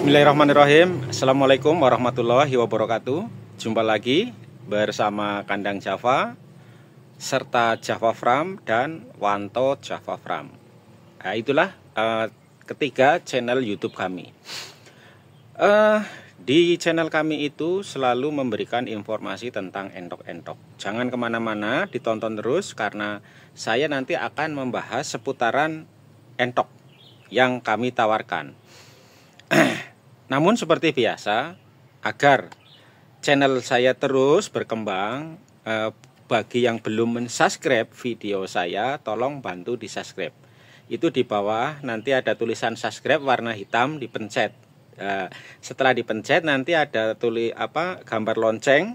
Bismillahirrahmanirrahim. Assalamualaikum warahmatullahi wabarakatuh. Jumpa lagi bersama Kandang Java serta Java Farm dan Wanto Java Farm. Nah, itulah ketiga channel YouTube kami. Di channel kami itu selalu memberikan informasi tentang entok-entok. Jangan kemana-mana, ditonton terus karena saya nanti akan membahas seputaran entok yang kami tawarkan. Namun seperti biasa, agar channel saya terus berkembang, bagi yang belum mensubscribe video saya, tolong bantu di subscribe. Itu di bawah nanti ada tulisan subscribe warna hitam, dipencet. Setelah dipencet nanti ada gambar lonceng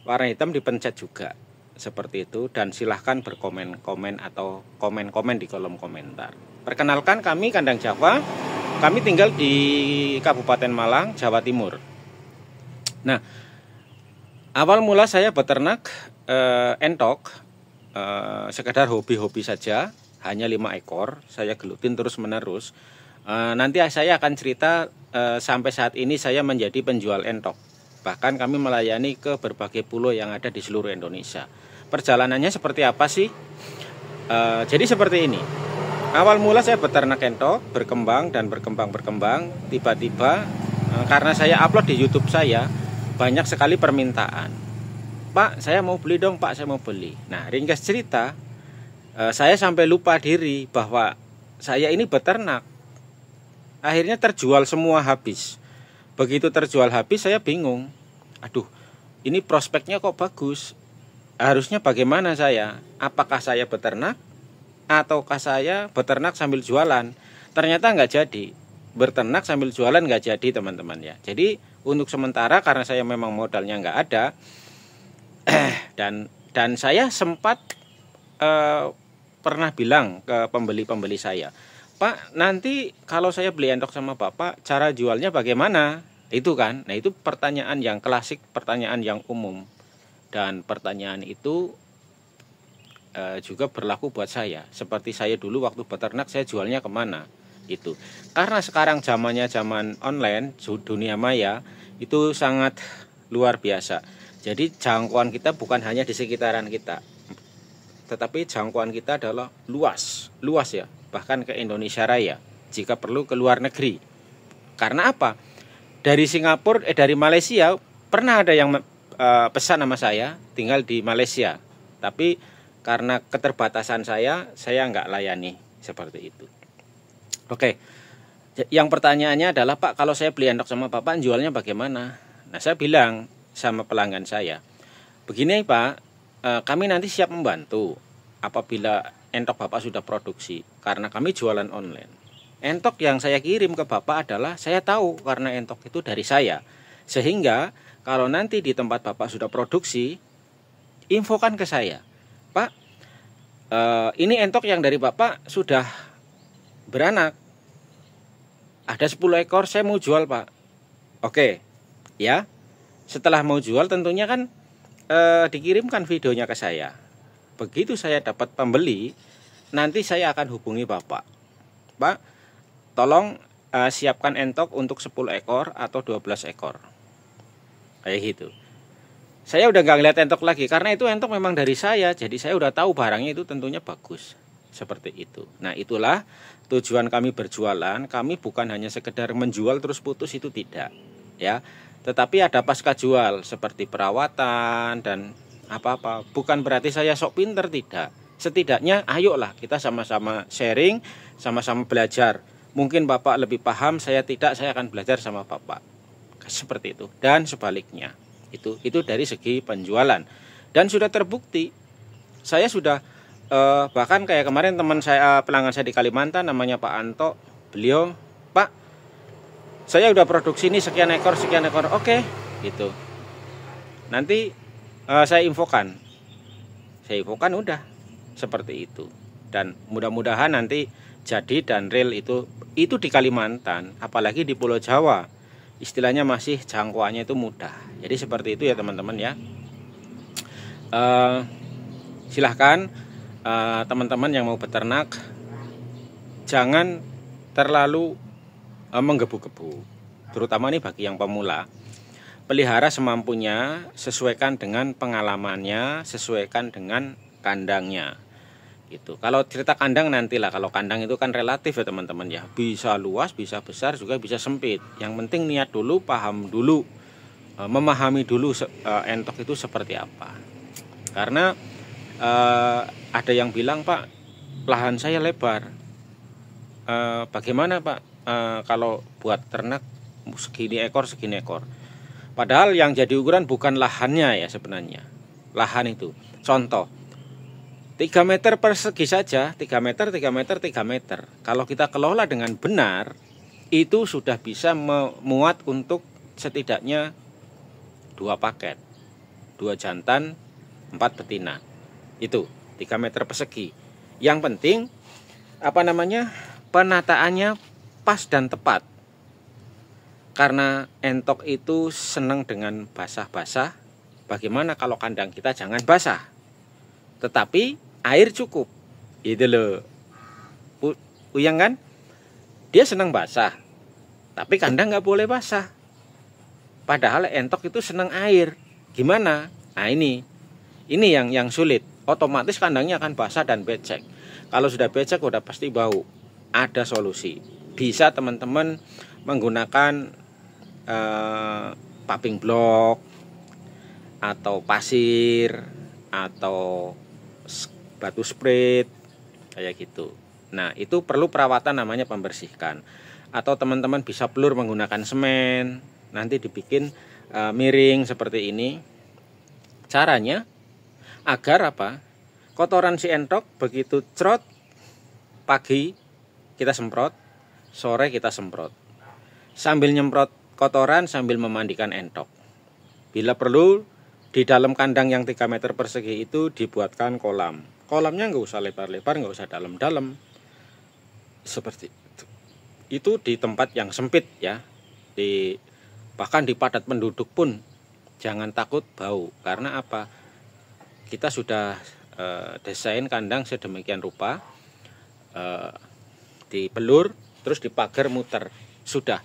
warna hitam, dipencet juga. Seperti itu, dan silahkan berkomen-komen atau komen-komen di kolom komentar. Perkenalkan, kami Kandang Java. Kami tinggal di Kabupaten Malang, Jawa Timur. Nah, awal mula saya beternak entok, sekedar hobi-hobi saja, hanya 5 ekor. Saya gelutin terus menerus. Nanti saya akan cerita sampai saat ini saya menjadi penjual entok. Bahkan kami melayani ke berbagai pulau yang ada di seluruh Indonesia. Perjalanannya seperti apa sih? Jadi seperti ini. Awal mula saya beternak entok, berkembang. Tiba-tiba karena saya upload di YouTube saya, banyak sekali permintaan. Pak, saya mau beli dong, Pak, saya mau beli. Nah, ringkas cerita, saya sampai lupa diri bahwa saya ini beternak. Akhirnya terjual semua habis. Begitu terjual habis, saya bingung. Aduh, ini prospeknya kok bagus. Harusnya bagaimana saya? Apakah saya beternak? Ataukah saya beternak sambil jualan? Ternyata nggak jadi. Beternak sambil jualan nggak jadi, teman-teman ya. Jadi untuk sementara karena saya memang modalnya nggak ada, dan saya sempat pernah bilang ke pembeli-pembeli saya, Pak, nanti kalau saya beli entok sama Bapak, cara jualnya bagaimana? Itu kan. Nah, itu pertanyaan yang klasik, pertanyaan yang umum. Dan pertanyaan itu juga berlaku buat saya. Seperti saya dulu waktu beternak, saya jualnya kemana? Itu karena sekarang zamannya zaman online, dunia maya, itu sangat luar biasa. Jadi jangkauan kita bukan hanya di sekitaran kita, tetapi jangkauan kita adalah luas ya, bahkan ke Indonesia Raya, jika perlu ke luar negeri. Karena apa? Dari Singapura, dari Malaysia pernah ada yang pesan sama saya, tinggal di Malaysia, tapi karena keterbatasan saya nggak layani seperti itu. Oke, yang pertanyaannya adalah, Pak, kalau saya beli entok sama Bapak, jualnya bagaimana? Nah, saya bilang sama pelanggan saya, begini Pak, kami nanti siap membantu apabila entok Bapak sudah produksi, karena kami jualan online. Entok yang saya kirim ke Bapak adalah saya tahu karena entok itu dari saya, sehingga kalau nanti di tempat Bapak sudah produksi, infokan ke saya, Pak, ini entok yang dari Bapak sudah beranak, ada 10 ekor, saya mau jual Pak. Oke, ya. Setelah mau jual tentunya kan dikirimkan videonya ke saya. Begitu saya dapat pembeli, nanti saya akan hubungi Bapak. Pak, tolong siapkan entok untuk 10 ekor atau 12 ekor. Kayak gitu. Saya udah nggak ngeliat entok lagi, karena itu entok memang dari saya. Jadi saya udah tahu barangnya itu tentunya bagus. Seperti itu. Nah, itulah tujuan kami berjualan. Kami bukan hanya sekedar menjual terus putus, itu tidak, ya. Tetapi ada pasca jual seperti perawatan dan apa-apa. Bukan berarti saya sok pinter, tidak. Setidaknya ayolah kita sama-sama sharing, sama-sama belajar. Mungkin Bapak lebih paham, saya tidak, saya akan belajar sama Bapak. Seperti itu. Dan sebaliknya. Itu dari segi penjualan. Dan sudah terbukti. Saya sudah bahkan kayak kemarin teman saya, pelanggan saya di Kalimantan, namanya Pak Anto. Beliau, Pak, saya udah produksi ini sekian ekor. Oke, gitu. Nanti saya infokan udah seperti itu. Dan mudah-mudahan nanti jadi dan real itu di Kalimantan, apalagi di Pulau Jawa. Istilahnya masih jangkauannya itu mudah. Jadi seperti itu ya teman-teman ya. Silahkan teman-teman yang mau beternak, jangan terlalu menggebu-gebu. terutama nih bagi yang pemula. Pelihara semampunya, sesuaikan dengan pengalamannya, sesuaikan dengan kandangnya. Gitu. Kalau cerita kandang nantilah, kalau kandang itu kan relatif ya teman-teman ya. Bisa luas, bisa besar, juga bisa sempit. Yang penting niat dulu, paham dulu, memahami dulu entok itu seperti apa. Karena ada yang bilang, Pak, lahan saya lebar. Bagaimana Pak kalau buat ternak segini ekor. Padahal yang jadi ukuran bukan lahannya ya sebenarnya. Lahan itu. Contoh, 3 meter persegi saja, 3 meter. Kalau kita kelola dengan benar, itu sudah bisa memuat untuk setidaknya 2 paket. 2 jantan, 4 betina. Itu 3 meter persegi. Yang penting penataannya pas dan tepat. Karena entok itu senang dengan basah-basah. Bagaimana kalau kandang kita jangan basah, tetapi air cukup. Itu loh. Uyang kan? Dia senang basah, tapi kandang nggak boleh basah. Padahal entok itu senang air. Gimana? Nah ini yang sulit. Otomatis kandangnya akan basah dan becek. Kalau sudah becek udah pasti bau. Ada solusi. Bisa teman-teman menggunakan paving block atau pasir atau batu sprit kayak gitu. Nah, itu perlu perawatan namanya pembersihkan. Atau teman-teman bisa pelur menggunakan semen, nanti dibikin miring seperti ini. Caranya agar kotoran si entok begitu crot, pagi kita semprot, sore kita semprot. Sambil nyemprot kotoran sambil memandikan entok. Bila perlu di dalam kandang yang 3 meter persegi itu dibuatkan kolam. Kolamnya nggak usah lebar-lebar, nggak usah dalam-dalam. Seperti itu. Itu di tempat yang sempit ya. Bahkan di padat penduduk pun jangan takut bau. Karena apa? Kita sudah desain kandang sedemikian rupa, dipelur, terus dipagar muter. Sudah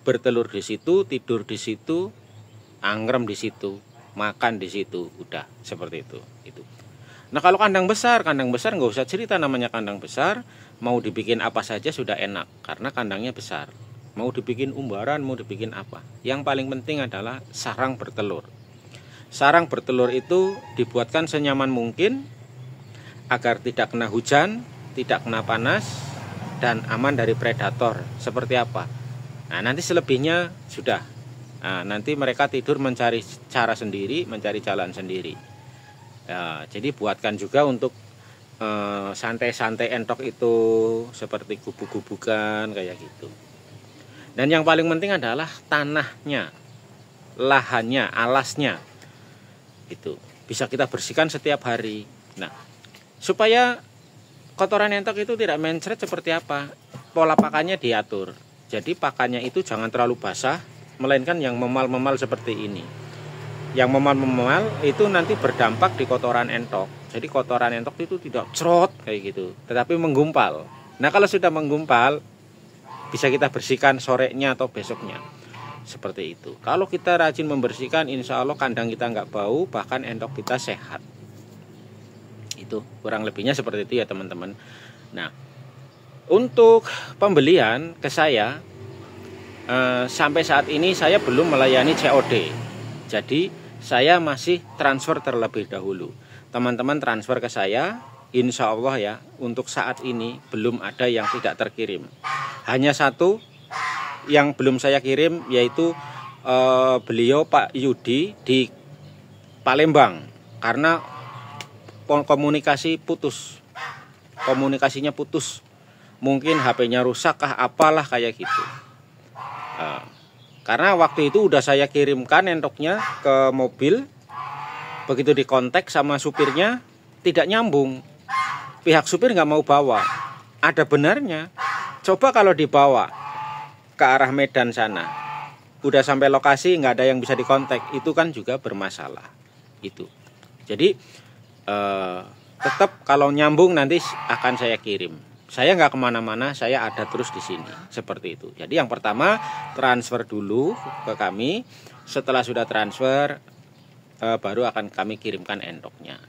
bertelur di situ, tidur di situ, angrem di situ, makan di situ, udah seperti itu. Nah kalau kandang besar nggak usah cerita, namanya kandang besar, mau dibikin apa saja sudah enak karena kandangnya besar. Mau dibikin umbaran, mau dibikin apa. Yang paling penting adalah sarang bertelur. Sarang bertelur itu dibuatkan senyaman mungkin agar tidak kena hujan, tidak kena panas, dan aman dari predator. Seperti apa? Nah nanti selebihnya sudah. Nah, nanti mereka tidur mencari cara sendiri, mencari jalan sendiri. Jadi buatkan juga untuk santai-santai entok itu seperti gubuk-gubukan kayak gitu. Dan yang paling penting adalah tanahnya, lahannya, alasnya. Itu bisa kita bersihkan setiap hari. Nah, supaya kotoran entok itu tidak mencret seperti apa? Pola pakannya diatur. Jadi pakannya itu jangan terlalu basah, melainkan yang memal-memal seperti ini. Yang memal-memal itu nanti berdampak di kotoran entok. Jadi kotoran entok itu tidak cerot kayak gitu, tetapi menggumpal. Nah kalau sudah menggumpal, bisa kita bersihkan sorenya atau besoknya. Seperti itu. Kalau kita rajin membersihkan, insya Allah kandang kita nggak bau, bahkan entok kita sehat. Itu kurang lebihnya seperti itu ya teman-teman. Nah, untuk pembelian ke saya, sampai saat ini saya belum melayani COD. Jadi saya masih transfer terlebih dahulu. Teman-teman transfer ke saya, insya Allah ya, untuk saat ini belum ada yang tidak terkirim. Hanya satu yang belum saya kirim, yaitu beliau Pak Yudi di Palembang. Karena komunikasinya putus. Mungkin HP-nya rusak kah, apalah kayak gitu. Karena waktu itu udah saya kirimkan entoknya ke mobil. Begitu dikontak sama supirnya, tidak nyambung. Pihak supir nggak mau bawa. Ada benarnya. Coba kalau dibawa ke arah Medan sana, udah sampai lokasi nggak ada yang bisa dikontak, itu kan juga bermasalah. Itu. Jadi tetap kalau nyambung nanti akan saya kirim. saya nggak kemana-mana, saya ada terus di sini, seperti itu. Jadi yang pertama transfer dulu ke kami, setelah sudah transfer baru akan kami kirimkan endoknya.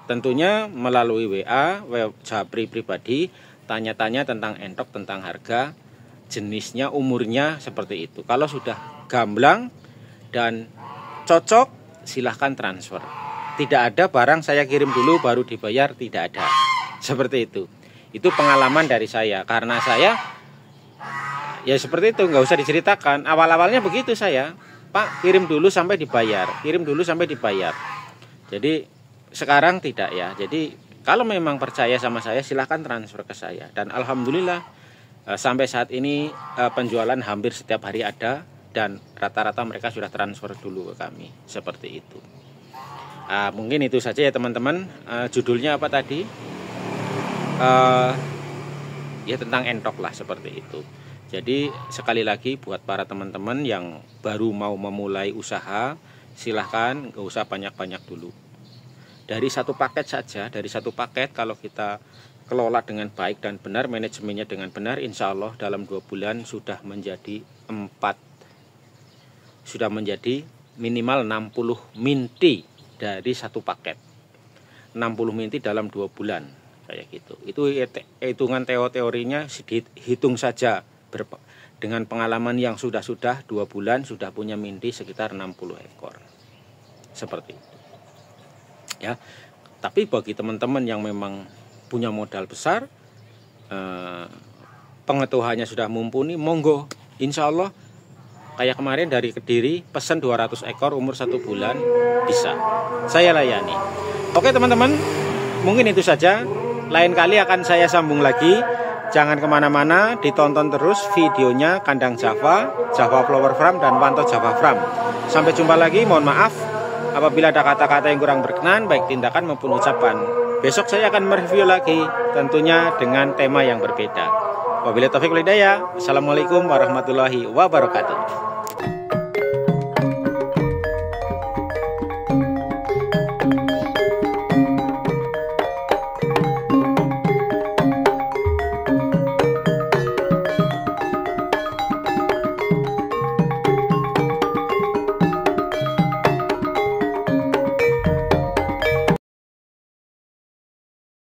Tentunya melalui WA, Japri pribadi, tanya-tanya tentang endok, tentang harga, jenisnya, umurnya, seperti itu. Kalau sudah gamblang dan cocok, silahkan transfer. Tidak ada barang saya kirim dulu baru dibayar, tidak ada. Seperti itu. Itu pengalaman dari saya, karena saya ya seperti itu, nggak usah diceritakan. Awal-awalnya begitu saya, Pak, kirim dulu sampai dibayar, kirim dulu sampai dibayar. Jadi sekarang tidak ya. Jadi kalau memang percaya sama saya, silahkan transfer ke saya. Dan alhamdulillah sampai saat ini penjualan hampir setiap hari ada, dan rata-rata mereka sudah transfer dulu ke kami, seperti itu. Mungkin itu saja ya teman-teman. Judulnya apa tadi? Ya tentang entok lah, seperti itu. Jadi sekali lagi buat para teman-teman yang baru mau memulai usaha, silahkan gak usah banyak-banyak dulu. Dari satu paket saja, dari satu paket kalau kita kelola dengan baik dan benar, manajemennya dengan benar, insya Allah dalam 2 bulan sudah menjadi sudah menjadi minimal 60 minti dari satu paket. 60 minti dalam 2 bulan. Kayak gitu. Itu hitungan teorinya, hitung saja dengan pengalaman yang sudah 2 bulan sudah punya minti sekitar 60 ekor. Seperti itu. Ya. Tapi bagi teman-teman yang memang punya modal besar, pengetahuannya sudah mumpuni, monggo. Insya Allah kayak kemarin dari Kediri pesan 200 ekor umur 1 bulan bisa. Saya layani. Oke teman-teman, mungkin itu saja. Lain kali akan saya sambung lagi. Jangan kemana-mana, ditonton terus videonya Kandang Java, Java Flower Farm, dan Wanto Java Farm. Sampai jumpa lagi, mohon maaf apabila ada kata-kata yang kurang berkenan, baik tindakan maupun ucapan. Besok saya akan mereview lagi, tentunya dengan tema yang berbeda. Wabillahi taufiq wal hidayah. Assalamualaikum warahmatullahi wabarakatuh.